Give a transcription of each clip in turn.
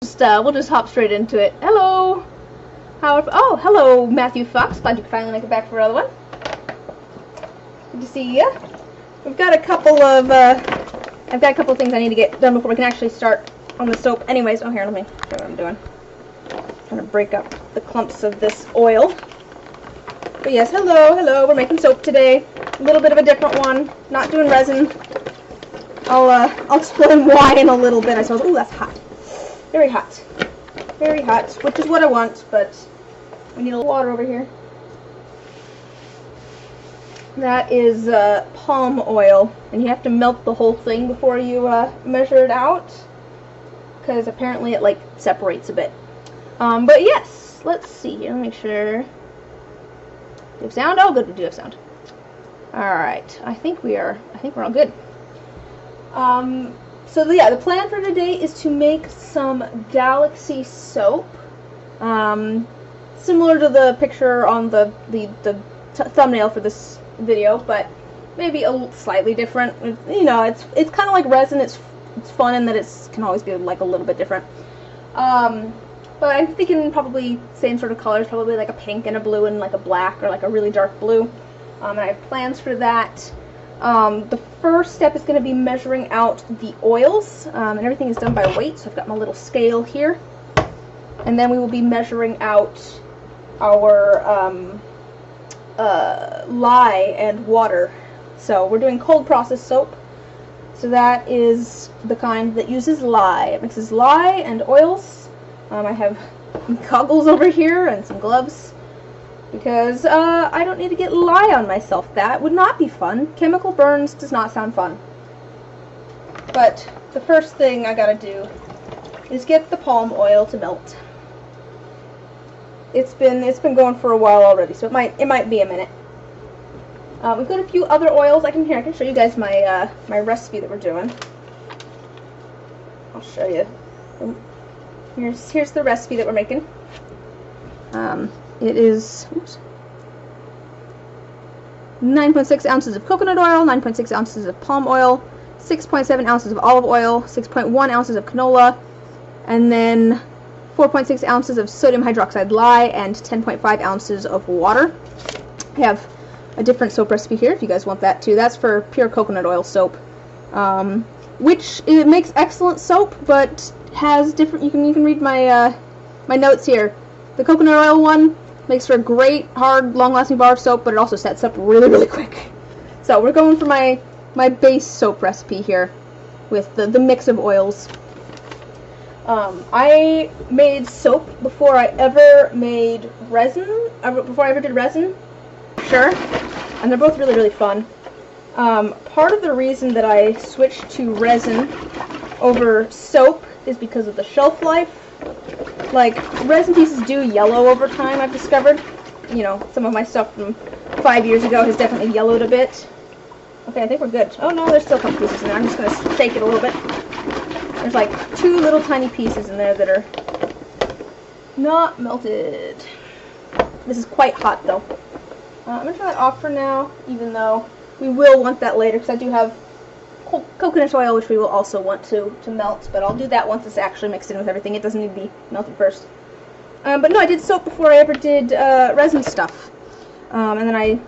We'll just hop straight into it. Hello! Oh, hello, Matthew Fox. Glad you could finally make it back for another one. Good to see ya. We've got a couple of, I've got a couple of things I need to get done before we can actually start on the soap. Anyways, oh here, let me show you what I'm doing. Trying to break up the clumps of this oil. But yes, hello, we're making soap today. A little bit of a different one. Not doing resin. I'll explain why in a little bit, I suppose. Ooh, that's hot. Very hot. Very hot, which is what I want, but we need a little water over here. That is palm oil, and you have to melt the whole thing before you measure it out, because apparently it like separates a bit. But yes, let's see here. Let me make sure. Do you have sound? Oh, good, we do have sound. All right, I think we're all good. So yeah, the plan for today is to make some Galaxy soap, similar to the picture on the thumbnail for this video, but maybe a slightly different. You know, it's kind of like resin. It's fun in that it can always be like a little bit different. But I'm thinking probably same sort of colors, probably like a pink and a blue and like a black or like a really dark blue. And I have plans for that. The first step is going to be measuring out the oils, and everything is done by weight, so I've got my little scale here. And then we will be measuring out our lye and water. So we're doing cold process soap, so that is the kind that uses lye. It mixes lye and oils. I have goggles over here and some gloves, because I don't need to get lye on myself. That would not be fun. Chemical burns does not sound fun. But the first thing I gotta do is get the palm oil to melt. It's been going for a while already, so it might be a minute. We've got a few other oils. I can show you guys my my recipe that we're doing. I'll show you. Here's the recipe that we're making. It is 9.6 ounces of coconut oil, 9.6 ounces of palm oil, 6.7 ounces of olive oil, 6.1 ounces of canola, and then 4.6 ounces of sodium hydroxide lye, and 10.5 ounces of water. I have a different soap recipe here if you guys want that too. That's for pure coconut oil soap, which it makes excellent soap, but has different. You can read my my notes here. The coconut oil one makes for a great, hard, long-lasting bar of soap, but it also sets up really, really quick. So we're going for my base soap recipe here with the mix of oils. I made soap before I ever made resin. Before I ever did resin, sure, and they're both really, really fun. Part of the reason that I switched to resin over soap is because of the shelf life. Like, resin pieces do yellow over time, I've discovered. You know, some of my stuff from 5 years ago has definitely yellowed a bit. Okay, I think we're good. Oh no, there's still a couple pieces in there. I'm just going to shake it a little bit. There's like 2 little tiny pieces in there that are not melted. This is quite hot though. I'm going to turn that off for now, even though we will want that later, because I do have coconut oil, which we will also want to melt, but I'll do that once it's actually mixed in with everything. It doesn't need to be melted first. But no, I did soap before I ever did resin stuff, and then I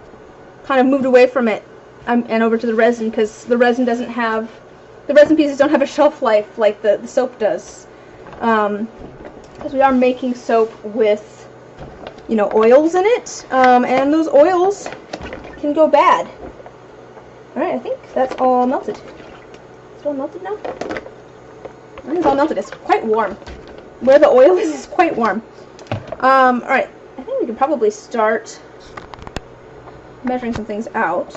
kind of moved away from it and over to the resin, because the resin pieces don't have a shelf life like the soap does, because we are making soap with, you know, oils in it, and those oils can go bad. Alright, I think that's all melted. Is it all melted now? I think it's all melted. It's quite warm. Where the oil is quite warm. Alright, I think we can probably start measuring some things out.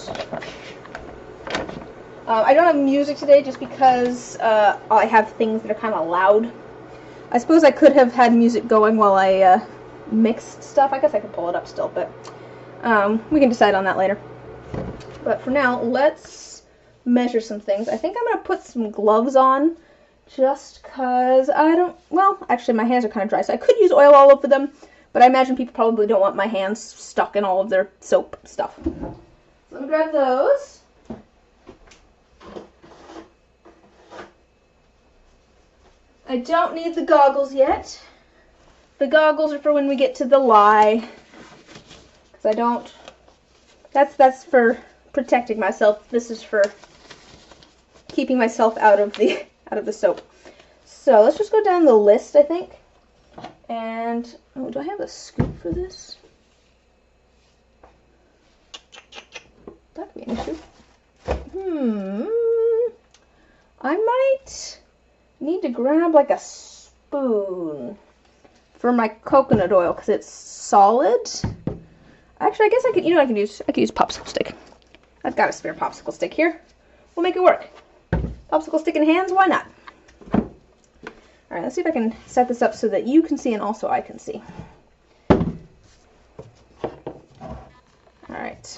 I don't have music today just because I have things that are kind of loud. I suppose I could have had music going while I mixed stuff. I guess I could pull it up still, but we can decide on that later. But for now, let's measure some things. I think I'm going to put some gloves on, just because I don't, well, actually my hands are kind of dry, so I could use oil all over them, but I imagine people probably don't want my hands stuck in all of their soap stuff. So let me grab those. I don't need the goggles yet. The goggles are for when we get to the lye. Because I don't... That's for protecting myself. This is for keeping myself out of the soap. So let's just go down the list, I think. And, oh, do I have a scoop for this? That could be an issue. I might need to grab like a spoon for my coconut oil because it's solid. Actually, I guess I could, I could use popsicle stick. I've got a spare popsicle stick here. We'll make it work. Popsicle stick in hands, why not? Alright, let's see if I can set this up so that you can see and also I can see. Alright.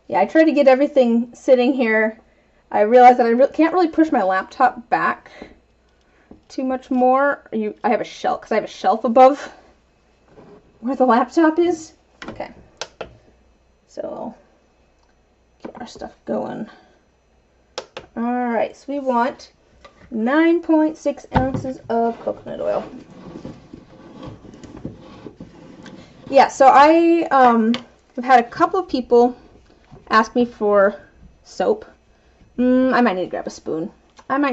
Yeah, I tried to get everything sitting here. I realized that I can't really push my laptop back too much more. I have a shelf, because I have a shelf above where the laptop is. Okay. So, I'll get our stuff going. Alright, so we want 9.6 ounces of coconut oil. Yeah, so I have had a couple of people ask me for soap. I might need to grab a spoon. I don't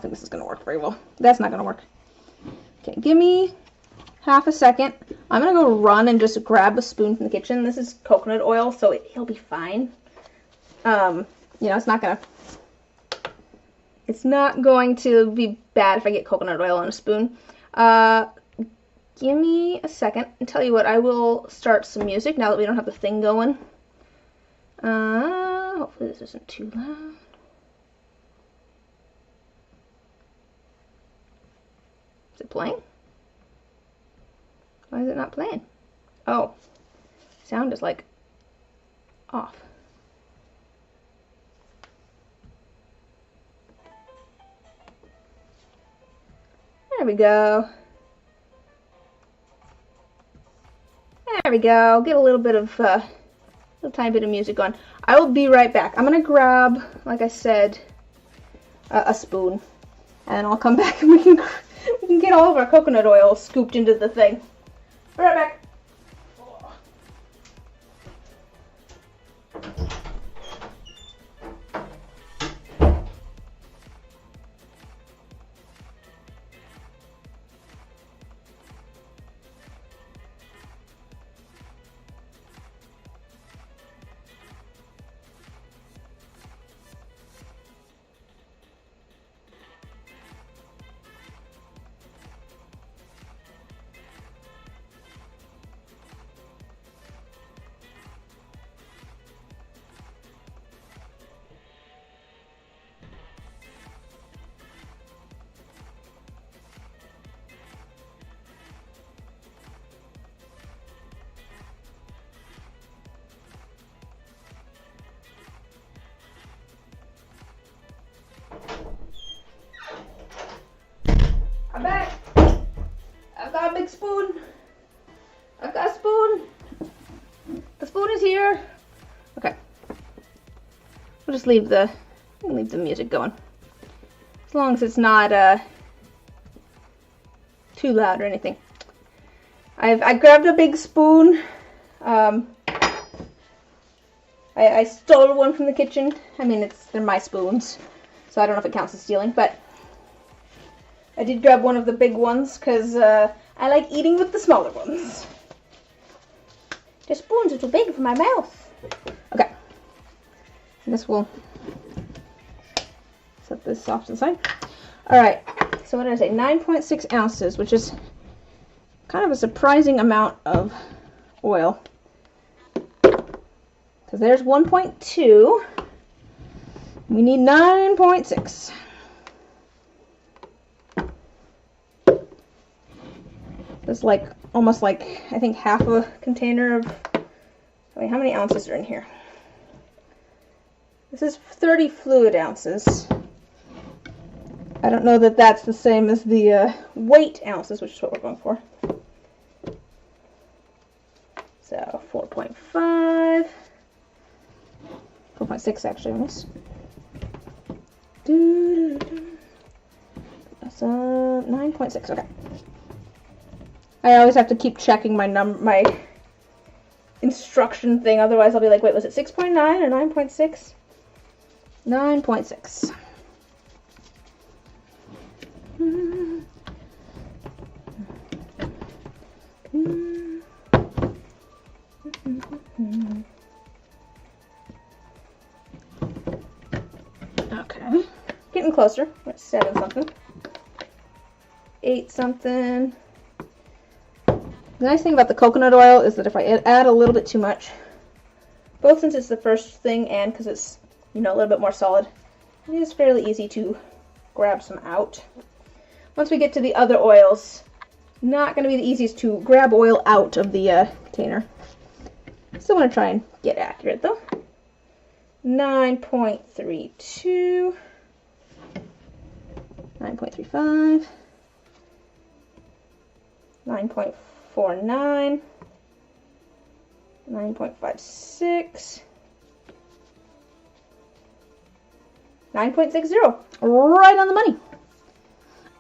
think this is going to work very well. That's not going to work. Okay, give me half a second. I'm going to go run and just grab a spoon from the kitchen. This is coconut oil, so it'll be fine. It's not going to be bad if I get coconut oil on a spoon. Give me a second and tell you what, I will start some music now that we don't have the thing going. Hopefully this isn't too loud. Is it playing? Why is it not playing? Oh, sound is like off. There we go. There we go. Get a little bit of, little tiny bit of music on. I will be right back. I'm gonna grab, like I said, a spoon, and I'll come back and we can get all of our coconut oil scooped into the thing. Be right back. I'm back. I've got a big spoon. I've got a spoon. The spoon is here. Okay. We'll just leave the music going. As long as it's not too loud or anything. I grabbed a big spoon. I stole one from the kitchen. I mean, they're my spoons, so I don't know if it counts as stealing, but I did grab one of the big ones because I like eating with the smaller ones. The spoons are too big for my mouth. Okay. I guess we'll set this off to the side. Alright, so what did I say? 9.6 ounces, which is kind of a surprising amount of oil. Because there's 1.2. We need 9.6. It's like almost like I think half of a container of. Wait, how many ounces are in here? This is 30 fluid ounces. I don't know that that's the same as the weight ounces, which is what we're going for. So 4.5, 4.6 actually. Miss. Put this up. 9.6, okay. I always have to keep checking my instruction thing, otherwise I'll be like, wait, was it 6.9 or 9.6? 9.6. Okay. Getting closer. We're at 7 something. 8 something. The nice thing about the coconut oil is that if I add a little bit too much, both since it's the first thing and because it's, you know, a little bit more solid, it is fairly easy to grab some out. Once we get to the other oils, not going to be the easiest to grab oil out of the container. Still want to try and get accurate though. 9.32, 9.35, 9.49, 9.56, 9.60. Right on the money.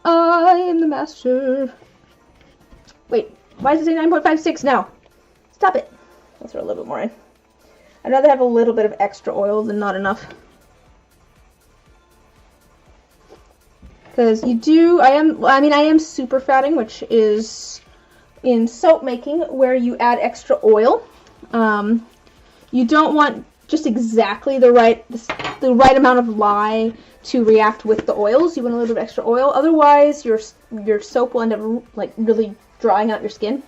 I am the master. Wait, why does it say 9.56 now? Stop it. I'll throw a little bit more in. I'd rather have a little bit of extra oil than not enough. Because you do, I am super fatting, which is in soap making where you add extra oil. You don't want just exactly the right amount of lye to react with the oils. You want a little bit of extra oil. Otherwise, your soap will end up like really drying out your skin.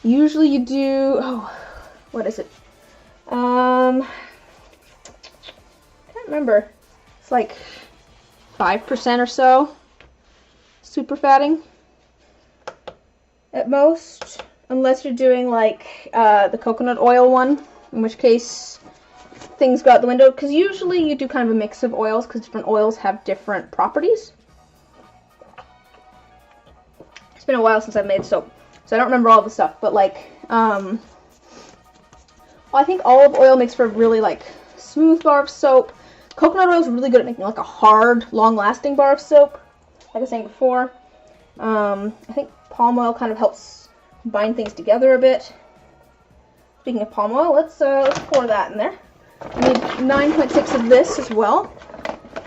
Usually you do, what is it? I can't remember. It's like 5% or so super fatting at most, unless you're doing like the coconut oil one, in which case things go out the window, because usually you do kind of a mix of oils because different oils have different properties. It's been a while since I've made soap, so I don't remember all the stuff, but like, well, I think olive oil makes for a really like smooth bar of soap. Coconut oil is really good at making like a hard, long-lasting bar of soap, like I was saying before. I think palm oil kind of helps bind things together a bit. Speaking of palm oil, let's pour that in there. I need 9.6 of this as well,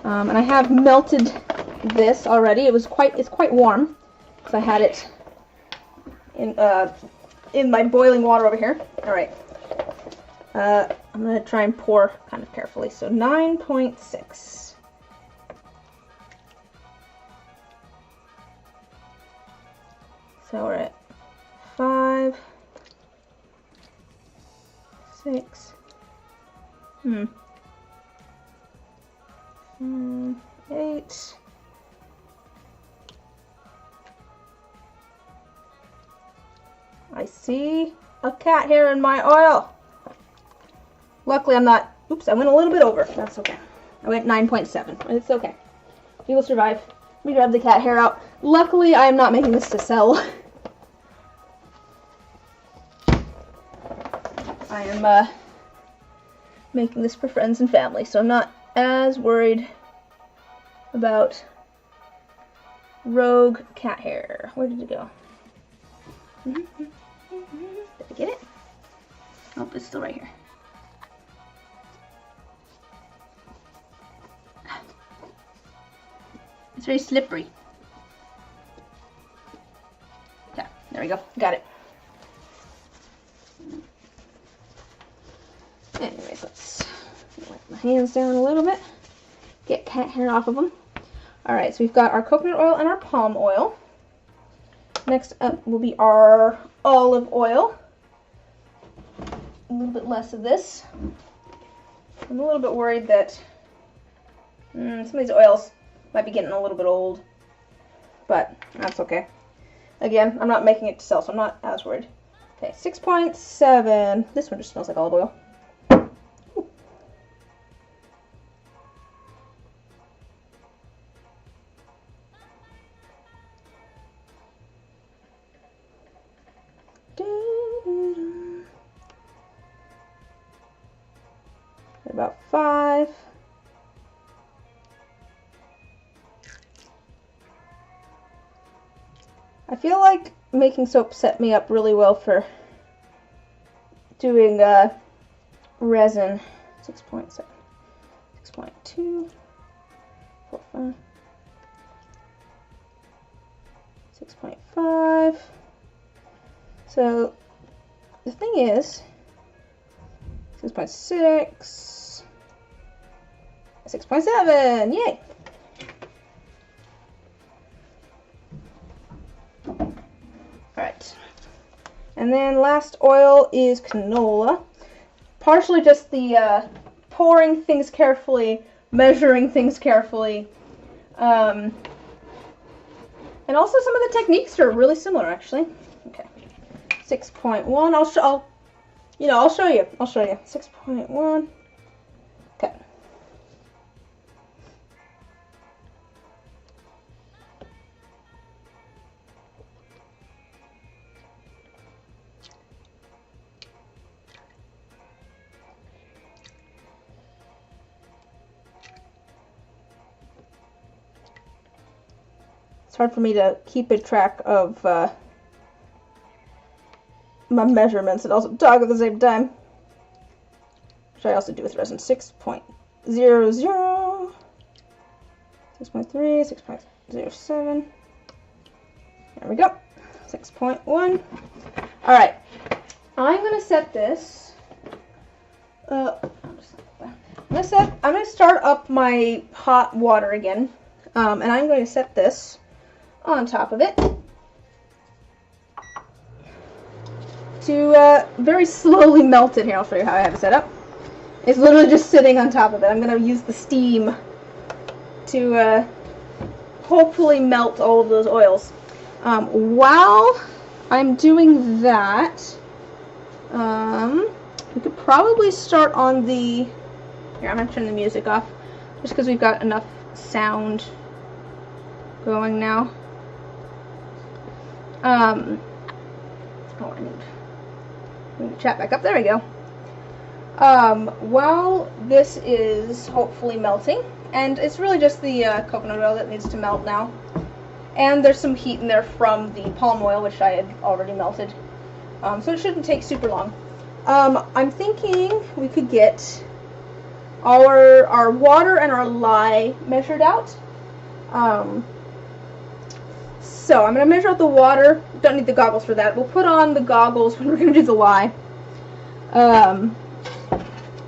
and I have melted this already. It's quite warm because I had it in my boiling water over here. All right. I'm going to try and pour kind of carefully. So 9.6. So we're at 5, 6, 8. I see a cat hair in my oil. Luckily, I'm not. Oops, I went a little bit over. That's okay. I went 9.7. It's okay. We will survive. We grab the cat hair out. Luckily, I am not making this to sell. I am making this for friends and family, so I'm not as worried about rogue cat hair. Where did it go? Did I get it? Oh, it's still right here. It's very slippery. Okay, there we go. Got it. Anyways, let's wipe my hands down a little bit. Get cat hair off of them. Alright, so we've got our coconut oil and our palm oil. Next up will be our olive oil. A little bit less of this. I'm a little bit worried that some of these oils might be getting a little bit old, but that's okay. Again, I'm not making it to sell, so I'm not as worried. Okay, 6.7. This one just smells like olive oil. About 5. I feel like making soap set me up really well for doing resin. 6.7, 6.2, 4.5, 6.5. So the thing is, 6.6, 6.7, yay! Alright, and then last oil is canola. Partially just the pouring things carefully, measuring things carefully, and also some of the techniques are really similar actually. Okay, 6.1. I'll show you. I'll show you. 6.1. Okay. It's hard for me to keep a track of my measurements and also talk at the same time, which I also do with resin. 6.00, 6.3, 6.07. There we go. 6.1. Alright. I'm gonna set this. I'm gonna start up my hot water again. And I'm going to set this on top of it to very slowly melt it. Here, I'll show you how I have it set up. It's literally just sitting on top of it. I'm going to use the steam to hopefully melt all of those oils. While I'm doing that, we could probably start on the... Here, I'm going to turn the music off just because we've got enough sound going now. Oh, I need to chat back up. There we go. While this is hopefully melting, and it's really just the coconut oil that needs to melt now, and there's some heat in there from the palm oil, which I had already melted, so it shouldn't take super long. I'm thinking we could get our water and our lye measured out. So I'm going to measure out the water. Don't need the goggles for that. We'll put on the goggles when we're going to do the lye.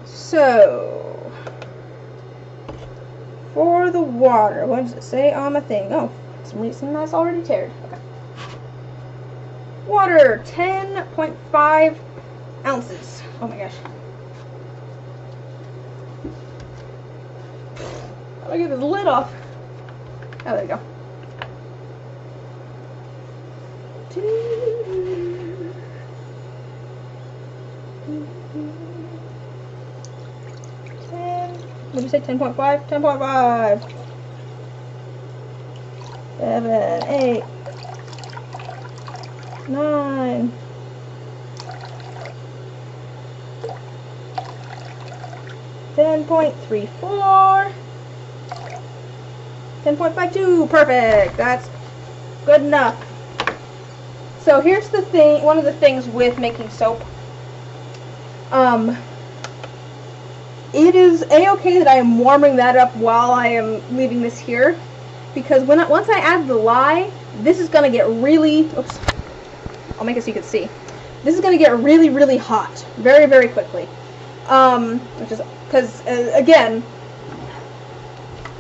So for the water, what does it say on my thing? Oh, for some reason that's already teared. Okay. Water, 10.5 ounces. Oh my gosh. How do I get this lid off? Oh, there we go. 10. What did you say? 10.5? 10.5. 7, 8, 9. 10.34. 10.52. Perfect. That's good enough. So here's the thing, one of the things with making soap. It is a-okay that I am warming that up while I am leaving this here, because once I add the lye, this is going to get really, oops, I'll make it so you can see. This is going to get really, really hot very, very quickly. Which is, because, again,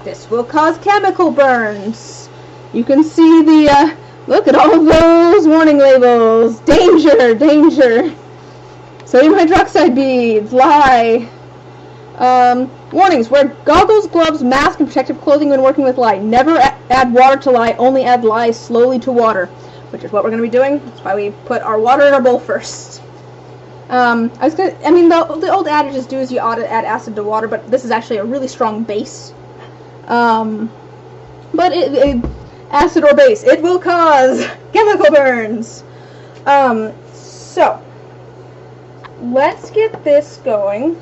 this will cause chemical burns. You can see the, look at all those warning labels. Danger, danger. Sodium hydroxide beads, lye. Warnings, wear goggles, gloves, mask, and protective clothing when working with lye. Never add water to lye, only add lye slowly to water, which is what we're going to be doing. That's why we put our water in our bowl first. The old adage is do as you ought to add acid to water, but this is actually a really strong base. But acid or base, it will cause chemical burns. So let's get this going.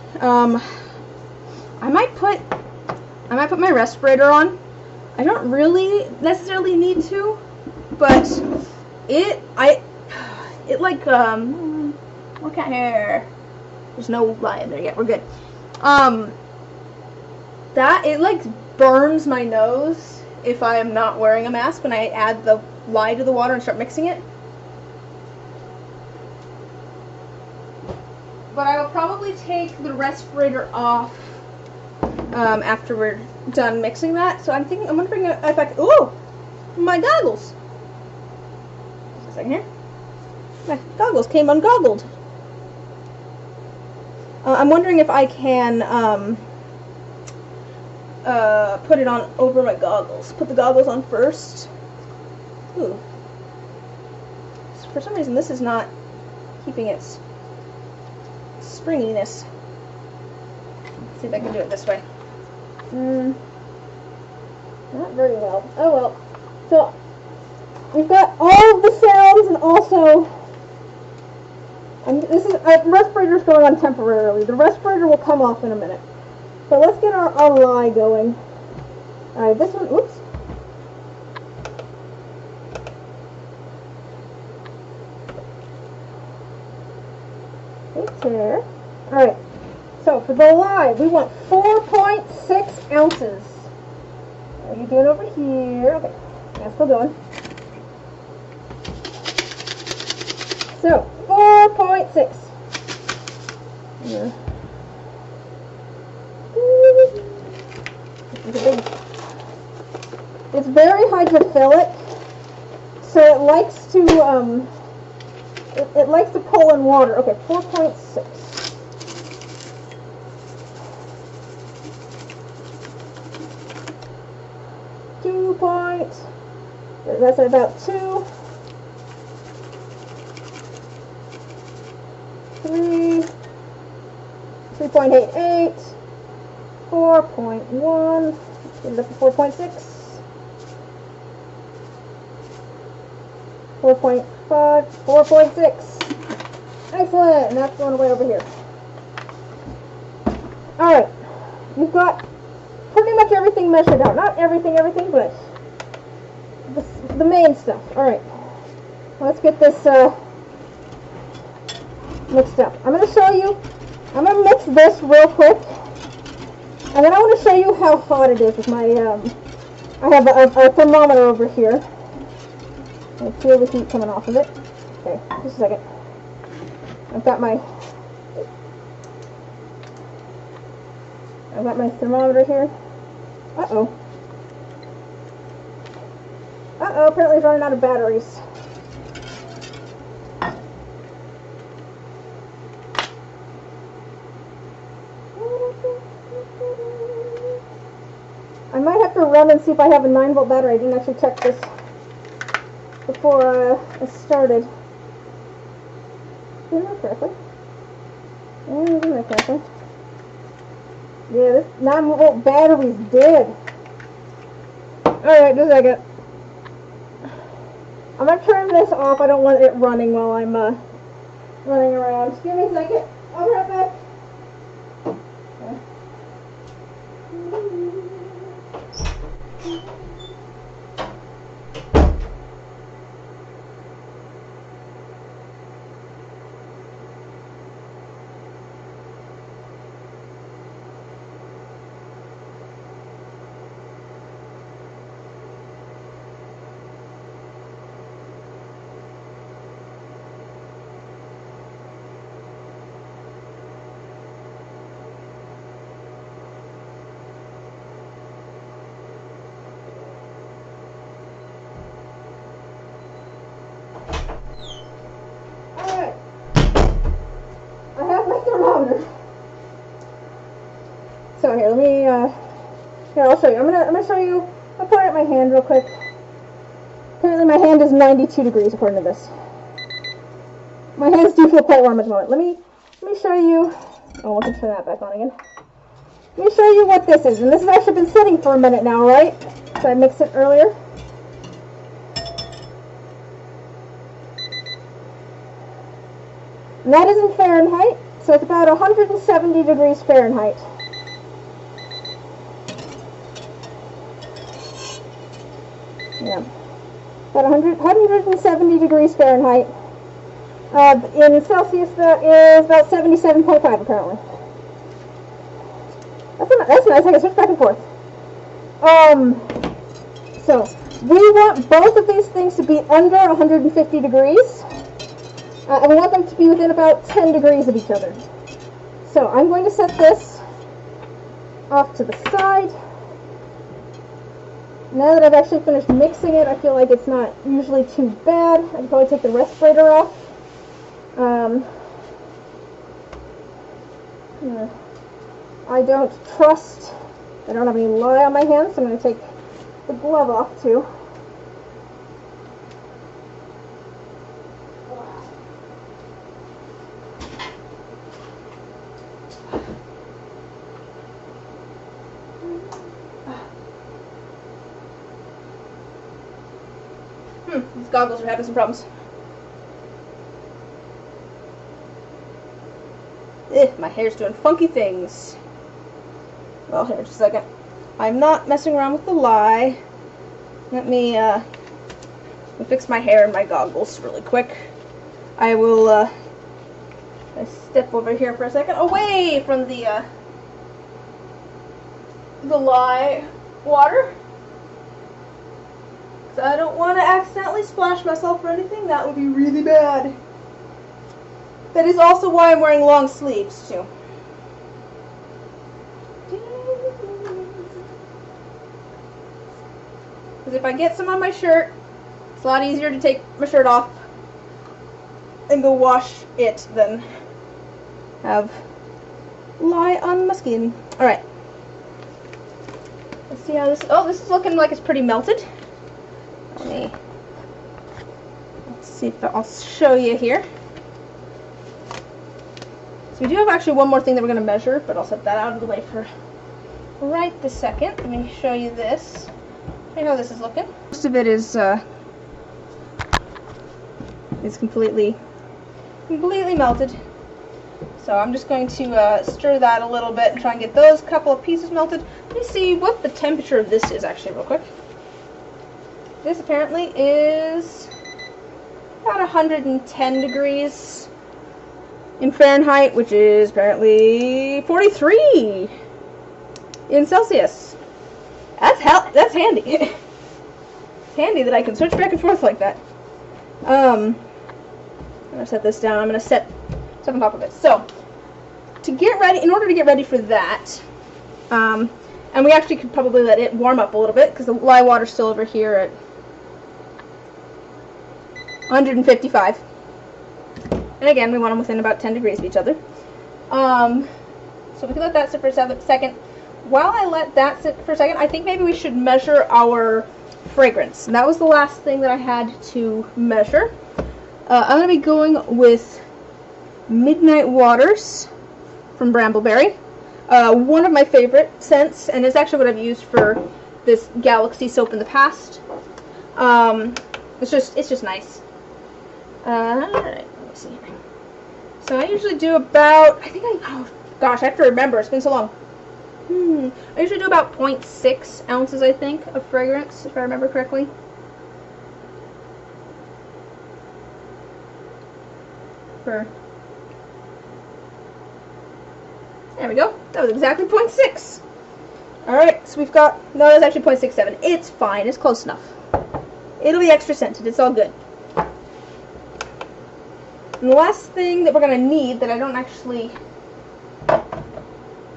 I might put my respirator on. I don't really necessarily need to, but it like, look at here. There's no lye in there yet. We're good. That, it like burns my nose if I am not wearing a mask when I add the lye to the water and start mixing it. But I will probably take the respirator off after we're done mixing that. So I'm wondering if I can, ooh, my goggles. Just a second here. My goggles came ungoggled. I'm wondering if I can put it on over my goggles. Put the goggles on first. Ooh. For some reason this is not keeping its springiness. Let's see if I can do it this way. Not very well. Oh well. So we've got all of the sounds and also this is respirator's going on temporarily. The respirator will come off in a minute. So let's get our lye going. Alright, this one, oops. It's here. Alright, so for the lye, we want 4.6 ounces. What are you doing over here? Okay, that's still going. So, 4.6. Yeah. It's very hydrophilic, so it likes to it likes to pull in water. Okay, 4.6. That's at about 2. 3. 3.88. 4.1. Get it up to 4.6. 4.5. 4.6. Excellent. And that's going away over here. Alright. We've got pretty much everything measured out. Not everything, but the main stuff. Alright. Let's get this mixed up. I'm going to show you. I'm going to mix this real quick. And then I want to show you how hot it is with my, I have a thermometer over here. I feel the heat coming off of it. Okay, just a second. I've got my thermometer here. Uh-oh. Uh-oh, apparently it's running out of batteries. I might have to run and see if I have a 9-volt battery. I didn't actually check this before I started. Did it work correctly? Yeah, it didn't work correctly. Yeah, this 9-volt battery's dead. Alright, just a second. I'm going to turn this off. I don't want it running while I'm running around. Just give me a second. I'll be right back. Okay. So here, let me, here, I'll show you. I'm gonna show you, I'll put it at my hand real quick. Apparently my hand is 92 degrees according to this. My hands do feel quite warm at the moment. Let me show you, oh, we can turn that back on again. Let me show you what this is. And this has actually been sitting for a minute now, right? So I mixed it earlier. And that is in Fahrenheit, so it's about 170 degrees Fahrenheit. Yeah. about 170 degrees Fahrenheit. In Celsius, that is about 77.5 apparently. That's nice. I can switch back and forth. So we want both of these things to be under 150 degrees, and we want them to be within about 10 degrees of each other. So I'm going to set this off to the side. Now that I've actually finished mixing it, I feel like it's not usually too bad. I can probably take the respirator off. I don't trust, I don't have any lye on my hands, so I'm going to take the glove off too. These goggles are having some problems. My hair's doing funky things. Well, here, just a second. I'm not messing around with the lye. Let me fix my hair and my goggles really quick. I will step over here for a second, away from the lye water. Because I don't want to accidentally splash myself or anything. That would be really bad. That is also why I'm wearing long sleeves, too. Because if I get some on my shirt, it's a lot easier to take my shirt off and go wash it than have lye on my skin. Alright. Let's see how this... Oh, this is looking like it's pretty melted. Let's see if I'll show you here. So we do have actually one more thing that we're going to measure, but I'll set that out of the way for right this second. Let me show you this. Show you how this is looking. Most of it is completely melted. So I'm just going to stir that a little bit and try and get those couple of pieces melted. Let me see what the temperature of this is actually real quick. This apparently is about 110 degrees in Fahrenheit, which is apparently 43 in Celsius. That's handy. It's handy that I can switch back and forth like that. I'm gonna set this down. I'm gonna set stuff on top of it. So, to get ready, in order to get ready for that, and we actually could probably let it warm up a little bit because the lye water's still over here at 155. And again, we want them within about 10 degrees of each other. So we can let that sit for a second. While I let that sit for a second, I think maybe we should measure our fragrance. And that was the last thing that I had to measure. I'm going to be going with Midnight Waters from Brambleberry. One of my favorite scents, and it's actually what I've used for this Galaxy soap in the past. It's just nice. Alright, let me see here. So I usually do about, oh gosh, I have to remember, it's been so long. I usually do about 0.6 ounces, I think, of fragrance, if I remember correctly. There we go. That was exactly 0.6. Alright, so we've got, no, that's actually 0.67. It's fine, it's close enough. It'll be extra scented, it's all good. And the last thing that we're going to need that I don't actually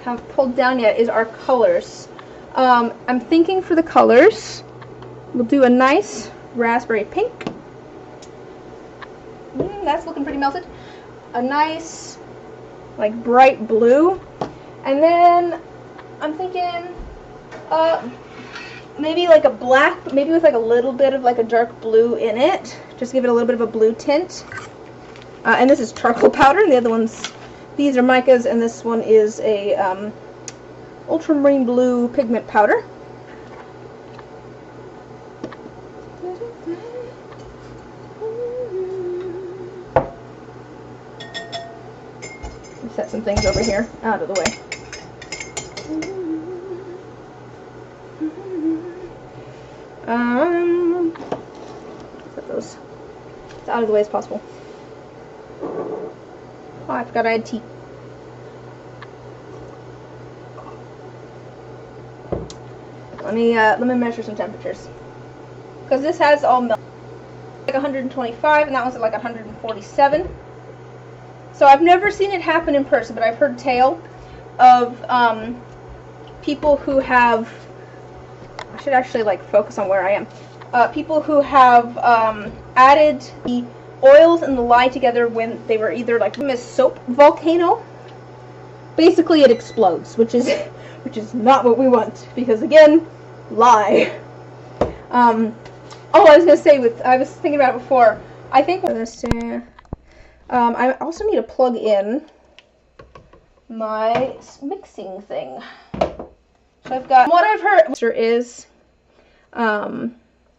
have pulled down yet is our colors. I'm thinking for the colors, we'll do a nice raspberry pink. That's looking pretty melted. A nice, like, bright blue. And then I'm thinking maybe like a black, but maybe with like a little bit of like a dark blue in it. Just give it a little bit of a blue tint. And this is charcoal powder, and the other ones, these are micas, and this one is a ultramarine blue pigment powder. Set some things over here out of the way. as out of the way as possible. Oh, I forgot I had tea. Let me measure some temperatures, because this has all milk. Like 125, and that one's at like 147. So I've never seen it happen in person, but I've heard tale of people who have. I should actually like focus on where I am. People who have added the oils and the lye together when they were either like a soap volcano. Basically, it explodes, which is not what we want, because again, lye. Oh, I was gonna say, I was thinking about it before. I think I also need to plug in my mixing thing. So I've got what I've heard is,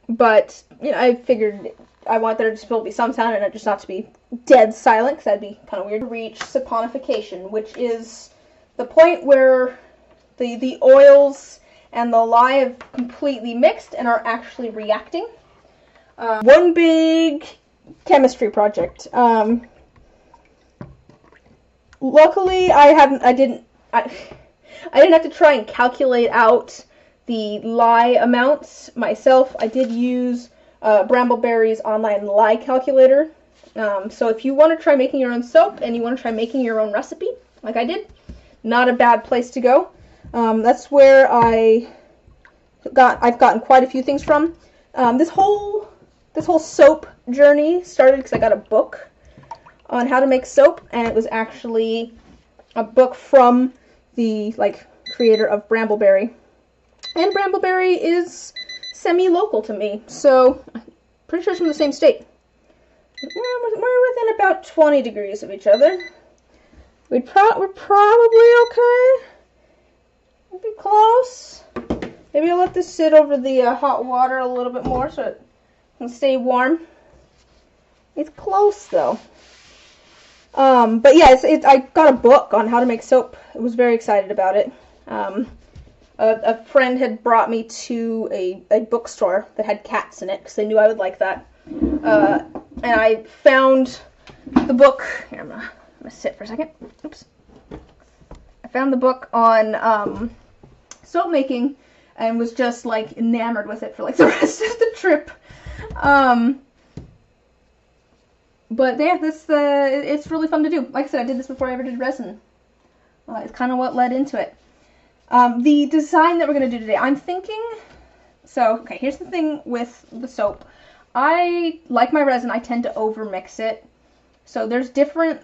but you know, I figured I want there to still be some sound and it just not to be dead silent, because that'd be kind of weird. To reach saponification, which is the point where the oils and the lye have completely mixed and are actually reacting. One big chemistry project. Luckily, I didn't have to try and calculate out the lye amounts myself. I did use Brambleberry's online lye calculator. So if you want to try making your own soap and you want to try making your own recipe, like I did, not a bad place to go. That's where I've gotten quite a few things from. This whole soap journey started because I got a book on how to make soap, and it was actually a book from the creator of Brambleberry. And Brambleberry is semi-local to me, so I'm pretty sure it's from the same state. We're within about 20 degrees of each other. We're probably okay. We'll be close. Maybe I'll let this sit over the hot water a little bit more so it can stay warm. It's close though. But yeah, I got a book on how to make soap. I was very excited about it. A friend had brought me to a bookstore that had cats in it because they knew I would like that. And I found the book. Here, I'm gonna sit for a second. Oops. I found the book on soap making and was just like enamored with it for like the rest of the trip. But yeah, it's really fun to do. Like I said, I did this before I ever did resin. It's kind of what led into it. The design that we're going to do today, I'm thinking, so, okay, here's the thing with the soap. Like my resin, I tend to over-mix it. So there's different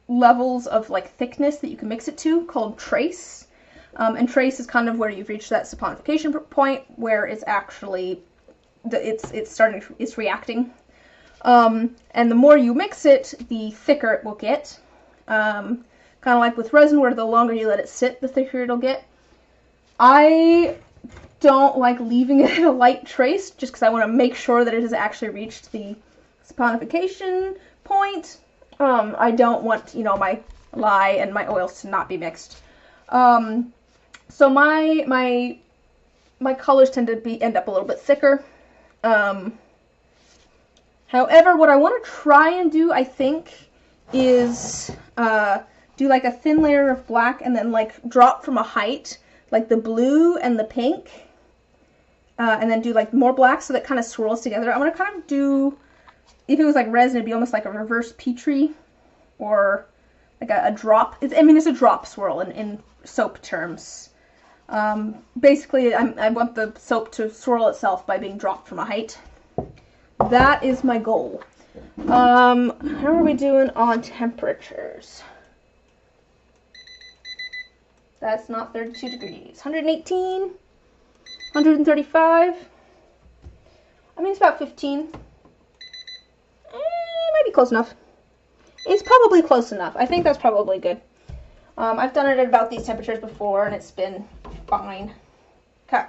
levels of, thickness that you can mix it to, called trace. And trace is kind of where you've reached that saponification point, where it's actually, it's reacting. And the more you mix it, the thicker it will get. Kind of like with resin, where the longer you let it sit, the thicker it'll get. I don't like leaving it at a light trace, just because I want to make sure that it has actually reached the saponification point. I don't want, my lye and my oils to not be mixed. So my colors tend to end up a little bit thicker. However, what I want to try and do, I think, is do like a thin layer of black and then drop from a height, like the blue and the pink, and then do more black so that kind of swirls together. I want to kind of do, if it was like resin, it'd be almost like a reverse Petri, or like a drop. It's a drop swirl in soap terms. Basically, I want the soap to swirl itself by being dropped from a height. That is my goal. How are we doing on temperatures? That's not 32 degrees. 118? 135? I mean, it's about 15. Might be close enough. It's probably close enough. I think that's probably good. I've done it at about these temperatures before, and it's been fine. Okay.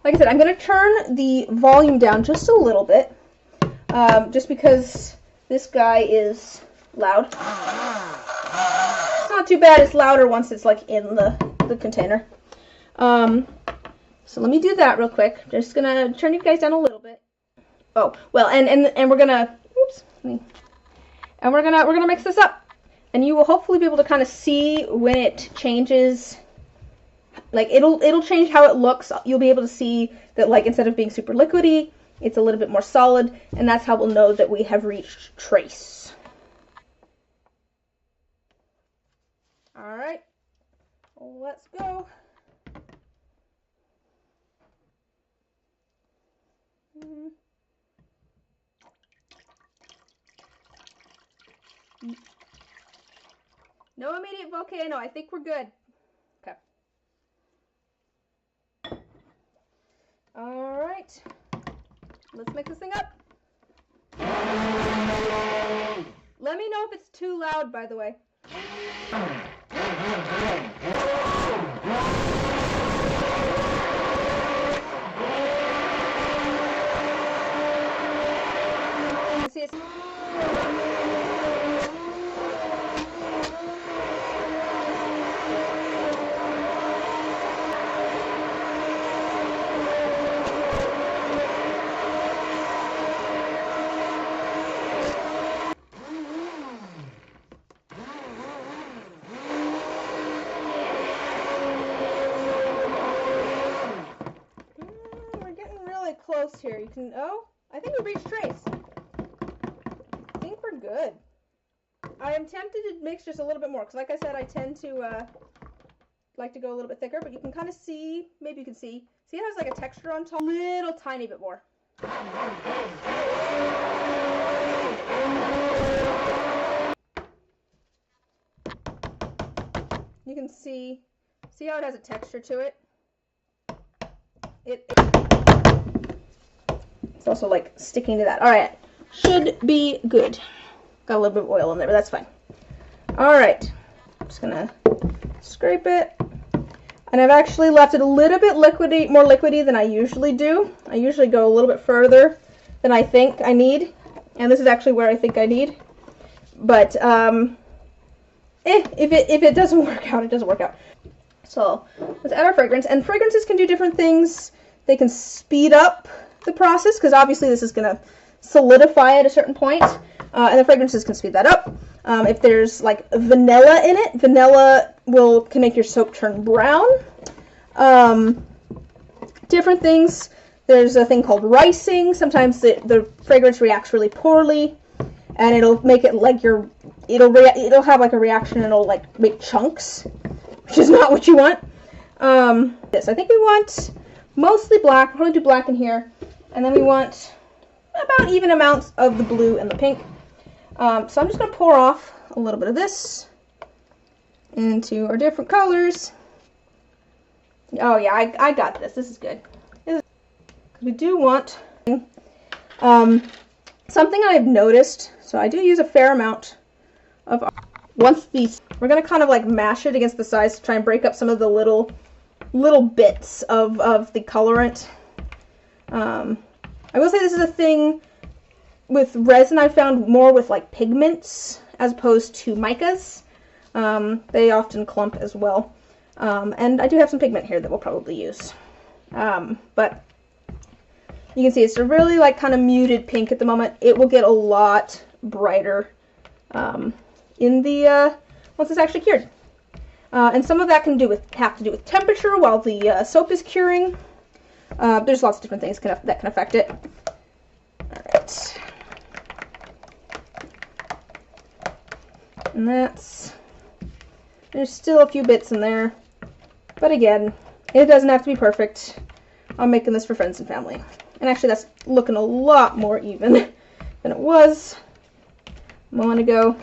Like I said, I'm going to turn the volume down just a little bit, just because this guy is loud. It's not too bad. It's louder once it's in the container. So let me do that real quick. Just going to turn you guys down a little bit. Oh, well, and we're gonna, oops, and we're gonna mix this up. And you will hopefully be able to kind of see when it changes. Like, it'll change how it looks. You'll be able to see that, like, instead of being super liquidy, it's a little bit more solid, and that's how we'll know that we have reached trace. All right, let's go. No immediate volcano. I think we're good. Okay. All right. Let's mix this thing up. Let me know if it's too loud, by the way. See, it's close here. You can, oh, I think we reached trace. I think we're good. I am tempted to mix just a little bit more, because like I said, I tend to like to go a little bit thicker, but you can kind of see, maybe you can see it has like a texture on top, a little tiny bit more. You can see how it has a texture to it. It's also like sticking to that. All right, should be good. Got a little bit of oil in there, but that's fine. All right, I'm just gonna scrape it. And I've actually left it a little bit liquidy, more liquidy than I usually do. I usually go a little bit further than I think I need. And this is actually where I think I need. But if it doesn't work out, it doesn't work out. So let's add our fragrance. And fragrances can do different things. They can speed up the process, because obviously this is going to solidify at a certain point. And the fragrances can speed that up. If there's like vanilla in it, vanilla can make your soap turn brown. Different things. There's a thing called ricing. Sometimes the fragrance reacts really poorly, and it'll make it like it'll have like a reaction, and it'll like make chunks, which is not what you want. This, I think we want mostly black. We'll probably do black in here, and then we want about even amounts of the blue and the pink. So I'm just going to pour off a little bit of this into our different colors. Oh yeah, I got this. This is good. We do want something I've noticed. So I do use a fair amount of. Once these, we're going to kind of like mash it against the sides to try and break up some of the little bits of the colorant. I will say this is a thing with resin I found more with like pigments as opposed to micas. They often clump as well. And I do have some pigment here that we'll probably use. But you can see it's a really like kind of muted pink at the moment. It will get a lot brighter in the once it's actually cured. And some of that can have to do with temperature while the soap is curing. There's lots of different things that can affect it. All right. And there's still a few bits in there. But again, it doesn't have to be perfect. I'm making this for friends and family. And actually that's looking a lot more even than it was a moment ago.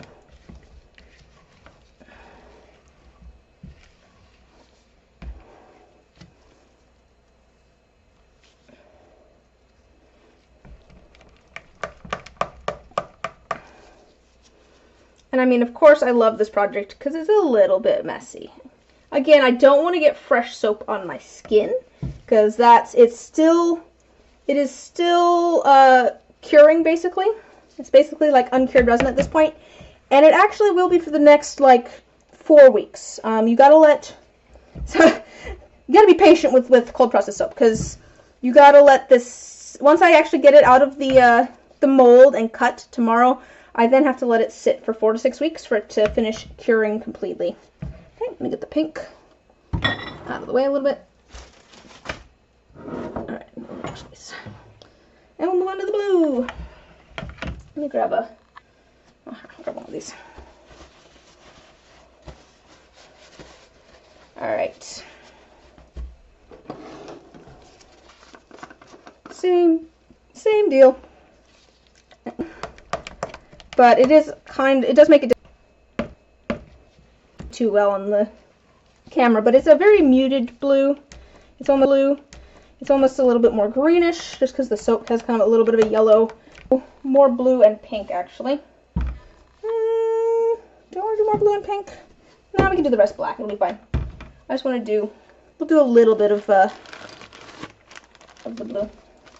And I mean, of course, I love this project because it's a little bit messy. Again, I don't want to get fresh soap on my skin because it is still curing basically. It's basically like uncured resin at this point, and it actually will be for the next like 4 weeks. You gotta be patient with cold process soap because you gotta let this once I actually get it out of the mold and cut tomorrow, I then have to let it sit for 4 to 6 weeks for it to finish curing completely. Okay, let me get the pink out of the way a little bit. Alright, and we'll move on to the blue. Let me grab I'll grab one of these. Alright. Same deal. But it does make it too well on the camera, but it's a very muted blue. It's almost a little bit more greenish, just because the soap has kind of a little bit of a yellow, more blue and pink actually. Do I want to do more blue and pink? No, we can do the rest black, it'll be fine. I just want to we'll do a little bit of the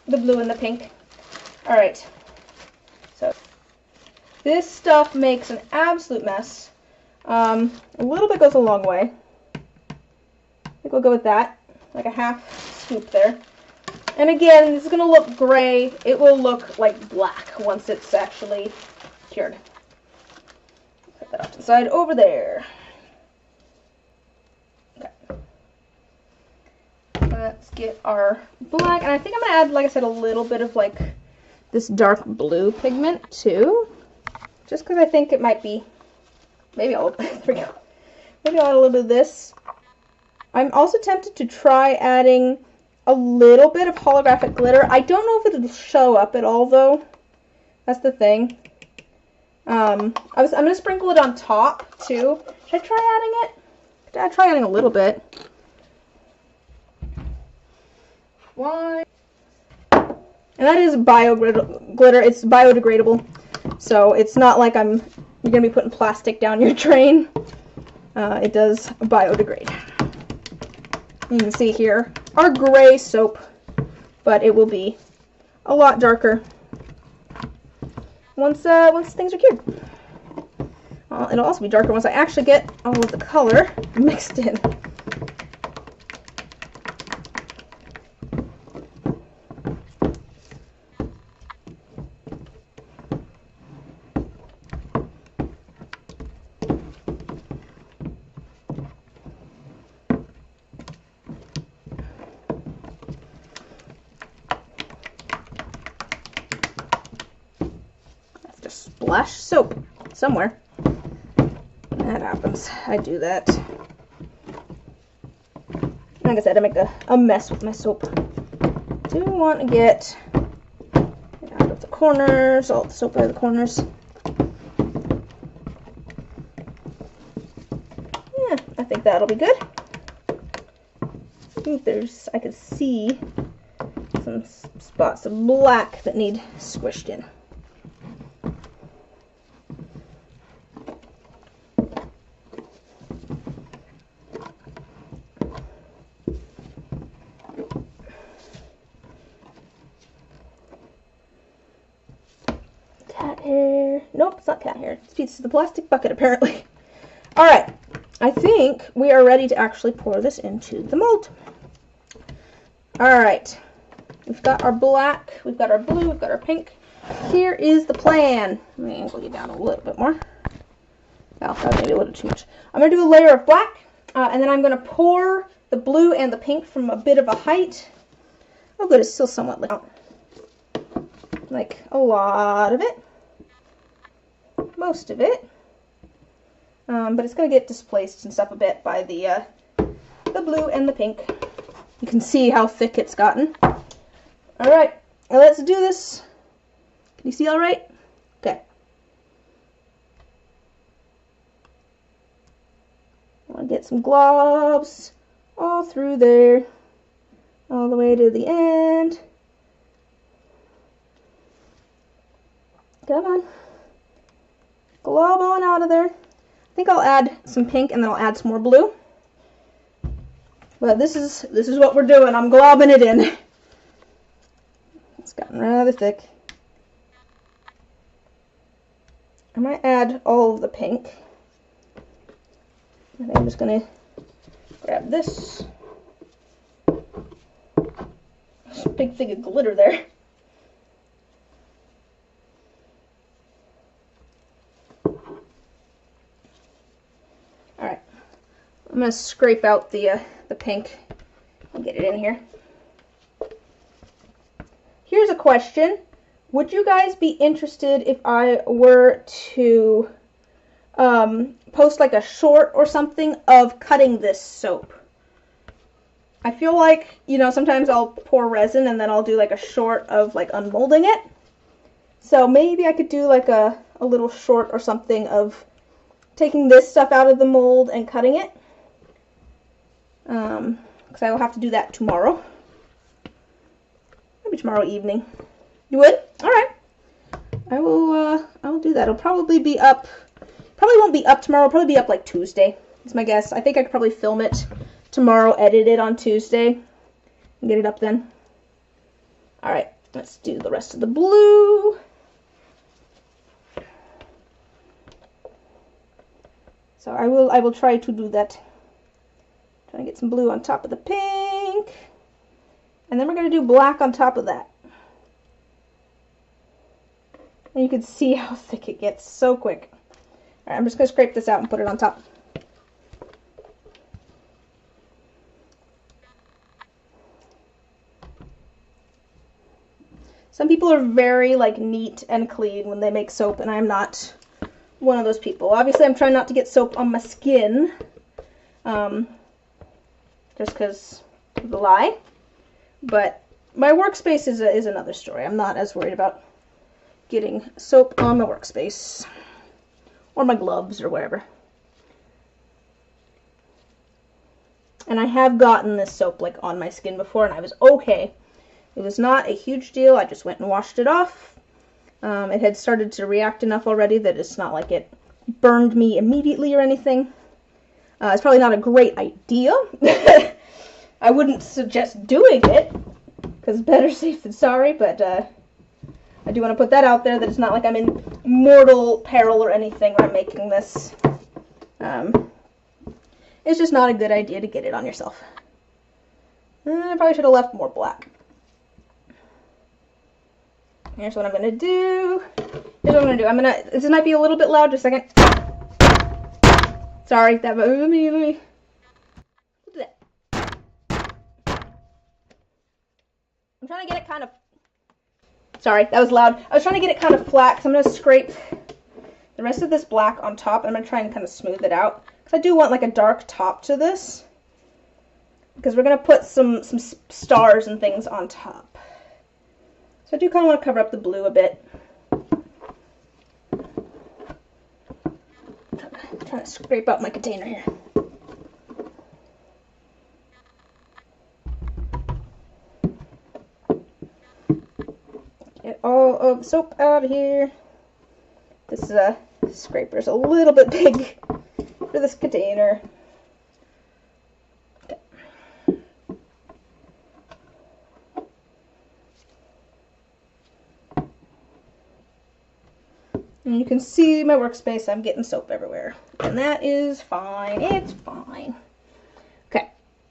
blue and the pink. Alright, so this stuff makes an absolute mess. A little bit goes a long way. I think we'll go with that, like a half scoop there. And again, this is going to look gray. It will look like black once it's actually cured. Put that off to the side over there. Okay. Let's get our black, and I think I'm going to add, like I said, a little bit of like this dark blue pigment too, just because I think it might be, maybe I'll add a little bit of this. I'm also tempted to try adding a little bit of holographic glitter. I don't know if it'll show up at all though. That's the thing. I'm going to sprinkle it on top too. Should I try adding it? I'll try adding a little bit. Why? And that is bio glitter. It's biodegradable, so it's not like you're gonna be putting plastic down your drain. It does biodegrade. You can see here our gray soap, but it will be a lot darker once things are cured. It'll also be darker once I actually get all of the color mixed in. Splash soap somewhere. That happens. I do that. Like I said, I make a mess with my soap. Do want to get it out of the corners, all the soap out of the corners. Yeah, I think that'll be good. I think I could see some spots of black that need squished in. Cat hair. Nope, it's not cat hair. It's pieces of the plastic bucket, apparently. Alright, I think we are ready to actually pour this into the mold. Alright, we've got our black, we've got our blue, we've got our pink. Here is the plan. Let me angle you down a little bit more. Oh, that was maybe a little too much. I'm going to do a layer of black, and then I'm going to pour the blue and the pink from a bit of a height. Oh good, it's still somewhat lit out. Like a lot of it. Most of it. But it's going to get displaced and stuff a bit by the blue and the pink. You can see how thick it's gotten. Alright, let's do this. Can you see alright? Okay. I want to get some globs all through there. All the way to the end. Come on. Glob on out of there. I think I'll add some pink and then I'll add some more blue. But this is what we're doing. I'm globbing it in. It's gotten rather thick. I might add all of the pink. I think I'm just going to grab this. Big thing of glitter there. I'm going to scrape out the pink and get it in here. Here's a question. Would you guys be interested if I were to post like a short or something of cutting this soap? I feel like, you know, sometimes I'll pour resin and then I'll do like a short of like unmolding it. So maybe I could do like a little short or something of taking this stuff out of the mold and cutting it. Because I will have to do that tomorrow. Maybe tomorrow evening. You would? Alright. I will do that. It'll probably be up, probably won't be up tomorrow, it'll probably be up like Tuesday. That's my guess. I think I could probably film it tomorrow, edit it on Tuesday, and get it up then. Alright, let's do the rest of the blue. So I will try to do that. Trying to get some blue on top of the pink. And then we're going to do black on top of that. And you can see how thick it gets so quick. Alright, I'm just going to scrape this out and put it on top. Some people are very like neat and clean when they make soap, and I'm not one of those people. Obviously, I'm trying not to get soap on my skin, just because of the lie. But my workspace is another story. I'm not as worried about getting soap on my workspace or my gloves or wherever. And I have gotten this soap like on my skin before, and I was okay. It was not a huge deal. I just went and washed it off. It had started to react enough already that it's not like it burned me immediately or anything. It's probably not a great idea. I wouldn't suggest doing it, because better safe than sorry, but I do want to put that out there, that it's not like I'm in mortal peril or anything when I'm making this. It's just not a good idea to get it on yourself. I probably should have left more black. Here's what I'm going to do. Here's what I'm going to do. This might be a little bit loud, just a second. Sorry, let me. Look at that. I'm trying to get it kind of, sorry, that was loud. I was trying to get it kind of flat, because I'm going to scrape the rest of this black on top, and I'm going to try and kind of smooth it out. Because I do want like a dark top to this, because we're going to put some stars and things on top. So I do kind of want to cover up the blue a bit. I'm trying to scrape out my container here. Get all of the soap out of here. This scraper's a little bit big for this container. And you can see my workspace, I'm getting soap everywhere. And that is fine. It's fine. Okay,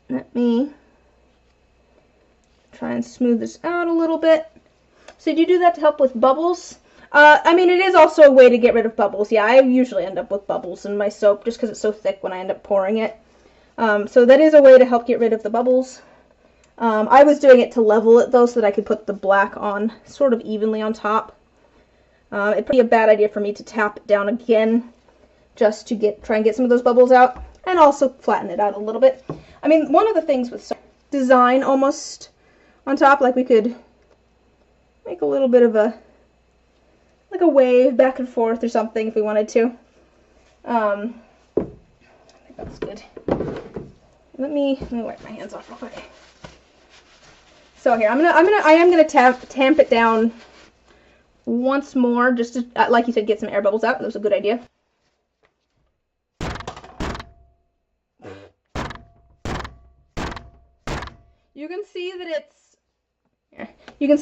let me try and smooth this out a little bit. So do you do that to help with bubbles? I mean, it is also a way to get rid of bubbles. Yeah, I usually end up with bubbles in my soap just because it's so thick when I end up pouring it. So that is a way to help get rid of the bubbles. I was doing it to level it, though, so that I could put the black on sort of evenly on top. It'd be a bad idea for me to tap it down again just to try and get some of those bubbles out, and also flatten it out a little bit. I mean, one of the things with design almost on top, like we could make a little bit of a wave back and forth or something if we wanted to. I think that's good. Let me wipe my hands off real quick. So here, I am gonna tamp it down once more, just to, like you said, get some air bubbles out. That was a good idea. You can see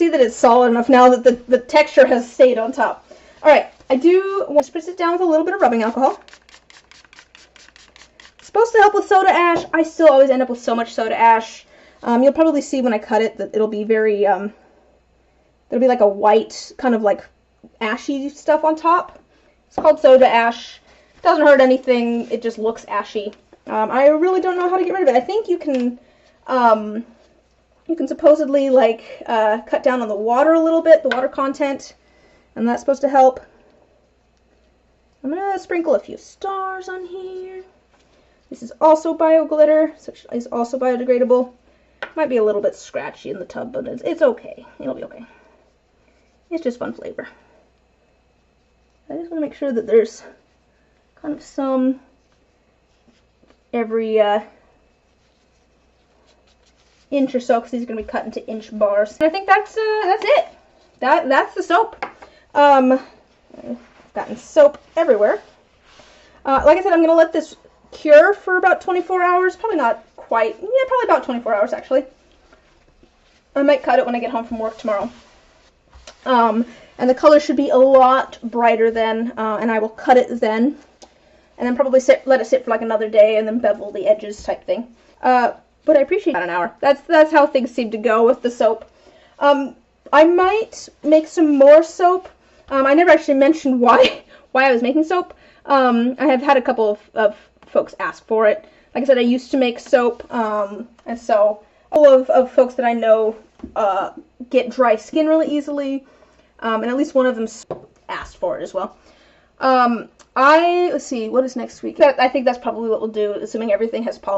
that it's solid enough now that the texture has stayed on top. All right, I do want to spritz it down with a little bit of rubbing alcohol. It's supposed to help with soda ash. I still always end up with so much soda ash. You'll probably see when I cut it that it'll be very there'll be like a white, kind of like ashy stuff on top. It's called soda ash. It doesn't hurt anything. It just looks ashy. I really don't know how to get rid of it. I think you can supposedly, like, cut down on the water a little bit, the water content, and that's supposed to help. I'm going to sprinkle a few stars on here. This is also bio glitter, so it's also biodegradable. Might be a little bit scratchy in the tub, but it's okay. It'll be okay. It's just fun flavor. I just want to make sure that there's kind of some every inch or so, because these are going to be cut into inch bars. And I think that's it. That's the soap. I've gotten soap everywhere. Like I said, I'm going to let this cure for about 24 hours. Probably not quite. Yeah, probably about 24 hours, actually. I might cut it when I get home from work tomorrow. And the color should be a lot brighter then, and I will cut it then. And then probably let it sit for like another day and then bevel the edges type thing. But I appreciate about an hour. That's how things seem to go with the soap. I might make some more soap. I never actually mentioned why I was making soap. I have had a couple of folks ask for it. Like I said, I used to make soap, and so all of folks that I know get dry skin really easily, and at least one of them asked for it as well. Let's see, what is next week? I think that's probably what we'll do, assuming everything has polish.